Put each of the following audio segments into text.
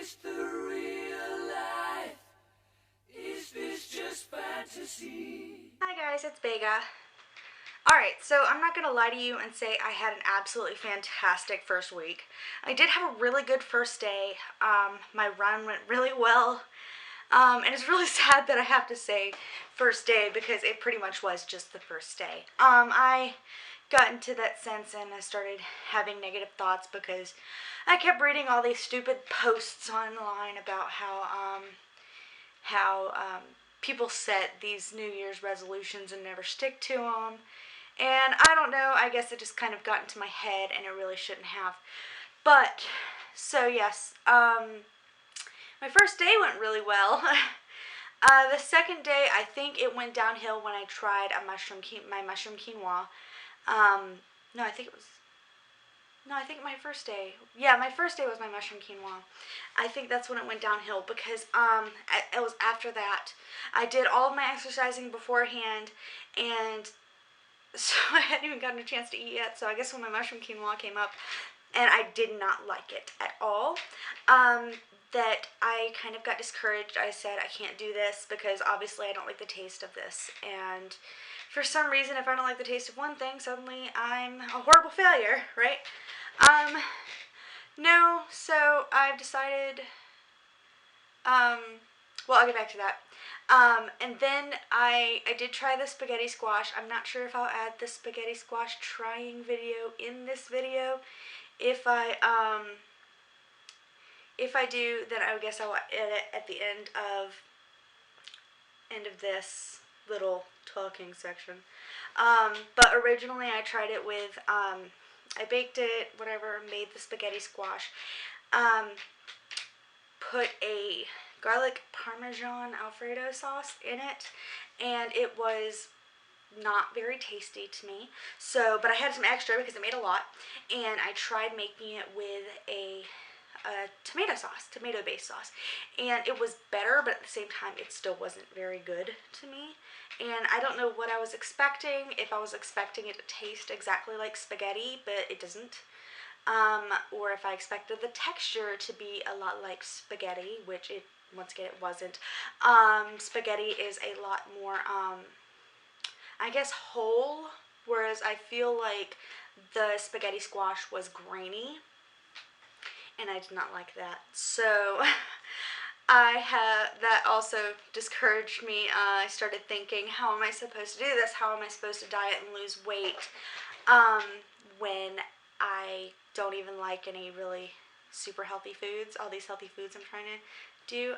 this the real life? Is this just fantasy? Hi guys, it's Beaga. Alright, so I'm not going to lie to you and say I had an absolutely fantastic first week. I did have a really good first day. My run went really well. And it's really sad that I have to say first day because it pretty much was just the first day. I got into that sense and I started having negative thoughts because I kept reading all these stupid posts online about how people set these New Year's resolutions and never stick to them. And I don't know, I guess it just kind of got into my head and it really shouldn't have. But, so yes, my first day went really well. The second day, I think it went downhill when I tried my mushroom quinoa. I think my first day. Yeah, my first day was my mushroom quinoa. I think that's when it went downhill because it was after that. I did all of my exercising beforehand, and so I hadn't even gotten a chance to eat yet. So I guess when my mushroom quinoa came up, and I did not like it at all, that I kind of got discouraged. I said, I can't do this because obviously I don't like the taste of this. And for some reason, if I don't like the taste of one thing, suddenly I'm a horrible failure, right? No, so I've decided, well, I'll get back to that. And then I did try the spaghetti squash. I'm not sure if I'll add the spaghetti squash trying video in this video. If I do, then I guess I'll edit at the end of this little talking section. But originally I tried it with, I baked it, whatever, made the spaghetti squash, put a garlic parmesan alfredo sauce in it, and it was not very tasty to me. So, but I had some extra because I made a lot, and I tried making it with a tomato sauce, tomato-based sauce, and it was better, but at the same time it still wasn't very good to me. And I don't know what I was expecting, if I was expecting it to taste exactly like spaghetti, but it doesn't, or if I expected the texture to be a lot like spaghetti, which it, once again, it wasn't. Spaghetti is a lot more, I guess, whole, whereas I feel like the spaghetti squash was grainy, and I did not like that. So that also discouraged me. I started thinking, how am I supposed to do this? How am I supposed to diet and lose weight when I don't even like any really super healthy foods, all these healthy foods I'm trying to do?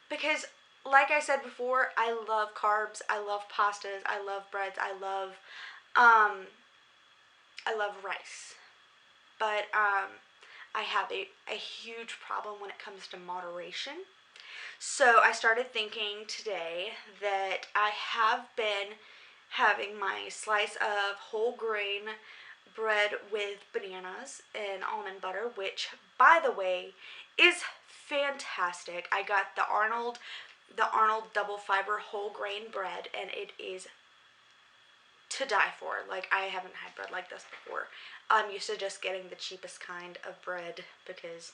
Because like I said before, I love carbs, I love pastas, I love breads, I love rice. But I have a huge problem when it comes to moderation. So I started thinking today that I have been having my slice of whole grain bread with bananas and almond butter, which, by the way, is fantastic. I got the Arnold double fiber whole grain bread, and it is to die for. Like, I haven't had bread like this before. I'm used to just getting the cheapest kind of bread because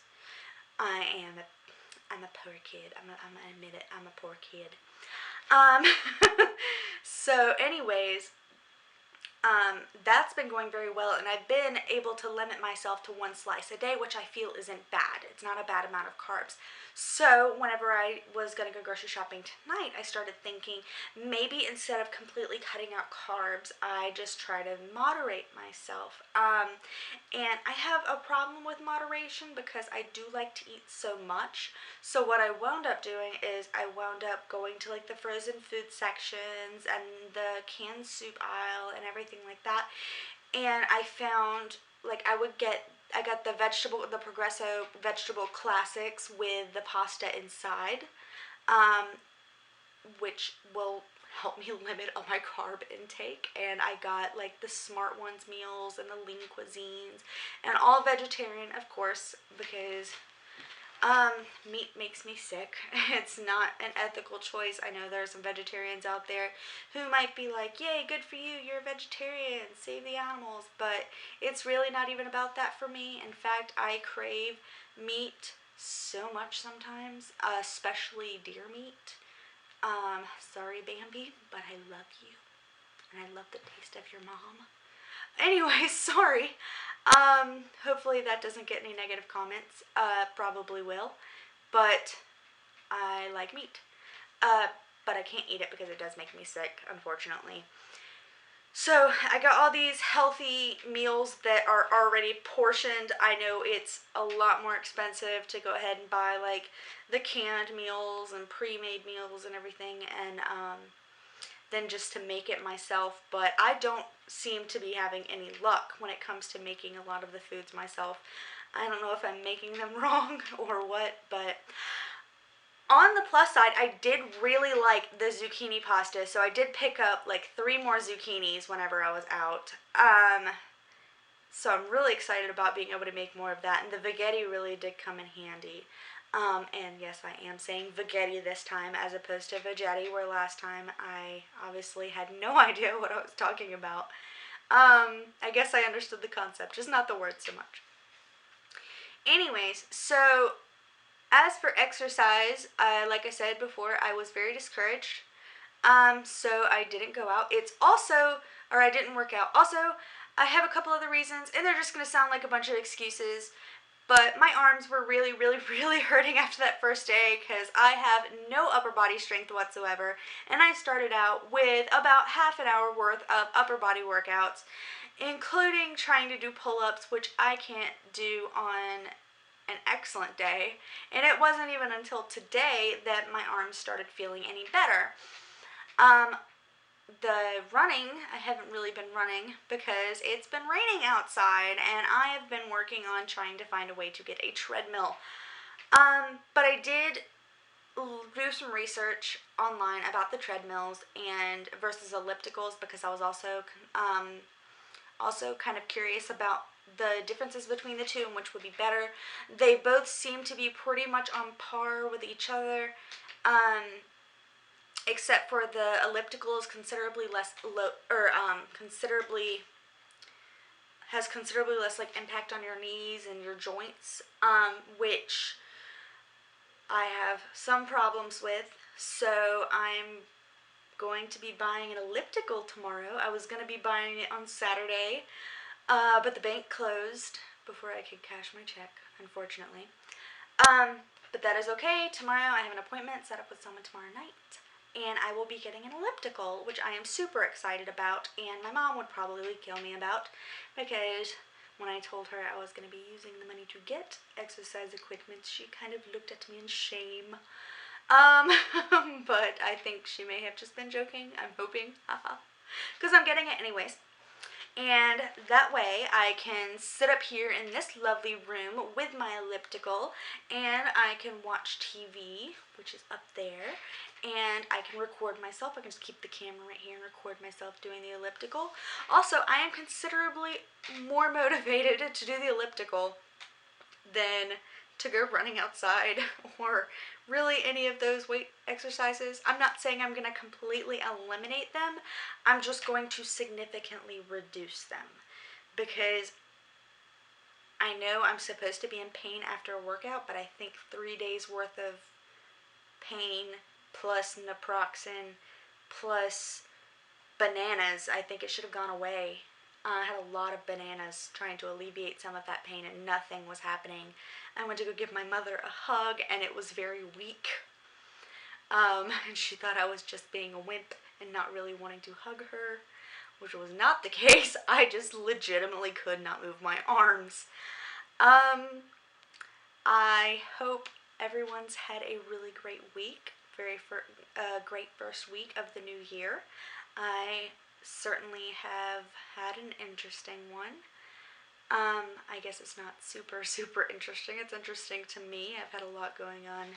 I'm a poor kid. I'm gonna admit it. I'm a poor kid. So anyways, that's been going very well, and I've been able to limit myself to one slice a day, which I feel isn't bad. It's not a bad amount of carbs. So whenever I was going to go grocery shopping tonight, I started thinking maybe instead of completely cutting out carbs, I just try to moderate myself. And I have a problem with moderation because I do like to eat so much. So what I wound up doing is I wound up going to like the frozen food sections and the canned soup aisle and everything like that, and I found, like, I got the Progresso vegetable classics with the pasta inside, which will help me limit on my carb intake. And I got like the Smart Ones meals and the lean cuisines, and all vegetarian, of course, because meat makes me sick. It's not an ethical choice. I know there are some vegetarians out there who might be like, yay, good for you, you're a vegetarian, save the animals, but it's really not even about that for me. In fact, I crave meat so much sometimes, especially deer meat. Sorry, Bambi, but I love you. And I love the taste of your mom. Anyway, sorry. Hopefully that doesn't get any negative comments. Probably will. But I like meat. Uh, but I can't eat it because it does make me sick, unfortunately. So I got all these healthy meals that are already portioned. I know it's a lot more expensive to go ahead and buy like the canned meals and pre-made meals and everything, and than just to make it myself. But I don't seem to be having any luck when it comes to making a lot of the foods myself. I don't know if I'm making them wrong or what, but on the plus side, I did really like the zucchini pasta, so I did pick up like 3 more zucchinis whenever I was out. So I'm really excited about being able to make more of that, and the veggetti really did come in handy. And yes, I am saying veggetti this time as opposed to veggetti, where last time I obviously had no idea what I was talking about. I guess I understood the concept, just not the word so much. Anyways, so as for exercise, like I said before, I was very discouraged. So I didn't go out. I didn't work out. Also, I have a couple other reasons, and they're just going to sound like a bunch of excuses. But my arms were really, really, really hurting after that first day because I have no upper body strength whatsoever. And I started out with about half an hour worth of upper body workouts, including trying to do pull-ups, which I can't do on an excellent day. And it wasn't even until today that my arms started feeling any better. The running, I haven't really been running because it's been raining outside, and I have been working on trying to find a way to get a treadmill. But I did do some research online about the treadmills and versus ellipticals because I was also kind of curious about the differences between the two and which would be better. They both seem to be pretty much on par with each other. Except for the elliptical is considerably less has considerably less like impact on your knees and your joints, which I have some problems with. So I'm going to be buying an elliptical tomorrow. I was going to be buying it on Saturday, but the bank closed before I could cash my check, unfortunately. But that is okay. Tomorrow I have an appointment set up with someone tomorrow night, and I will be getting an elliptical, which I am super excited about, and my mom would probably kill me about, because when I told her I was going to be using the money to get exercise equipment, she kind of looked at me in shame. But I think she may have just been joking. I'm hoping, because I'm getting it anyways. And that way I can sit up here in this lovely room with my elliptical, and I can watch TV, which is up there, and I can record myself. I can just keep the camera right here and record myself doing the elliptical. Also, I am considerably more motivated to do the elliptical than to go running outside or really any of those weight exercises. I'm not saying I'm going to completely eliminate them. I'm just going to significantly reduce them because I know I'm supposed to be in pain after a workout, but I think 3 days worth of pain plus naproxen plus bananas, I think it should have gone away. I had a lot of bananas trying to alleviate some of that pain, and nothing was happening. I went to go give my mother a hug, and it was very weak. And she thought I was just being a wimp and not really wanting to hug her, which was not the case. I just legitimately could not move my arms. I hope everyone's had a really great week. Great first week of the new year. I certainly have had an interesting one. I guess it's not super, super interesting. It's interesting to me. I've had a lot going on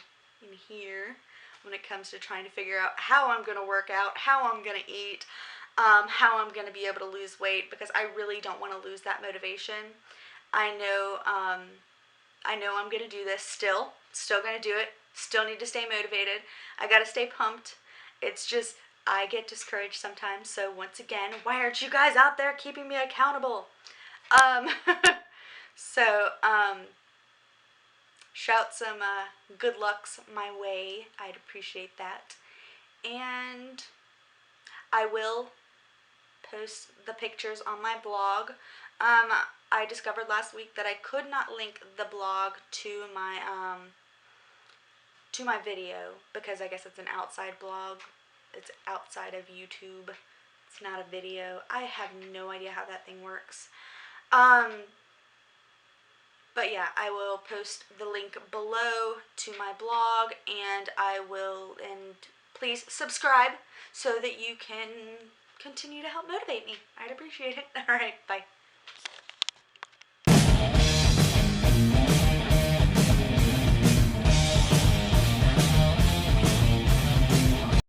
in here when it comes to trying to figure out how I'm going to work out, how I'm going to eat, how I'm going to be able to lose weight, because I really don't want to lose that motivation. I know I'm going to do this still going to do it, still need to stay motivated. I got to stay pumped. It's just, I get discouraged sometimes, so once again, why aren't you guys out there keeping me accountable? shout some good lucks my way. I'd appreciate that. And I will post the pictures on my blog. I discovered last week that I could not link the blog to my video because I guess it's an outside blog. It's outside of YouTube. It's not a video. I have no idea how that thing works. But yeah, I will post the link below to my blog, and please subscribe so that you can continue to help motivate me. I'd appreciate it. All right, bye.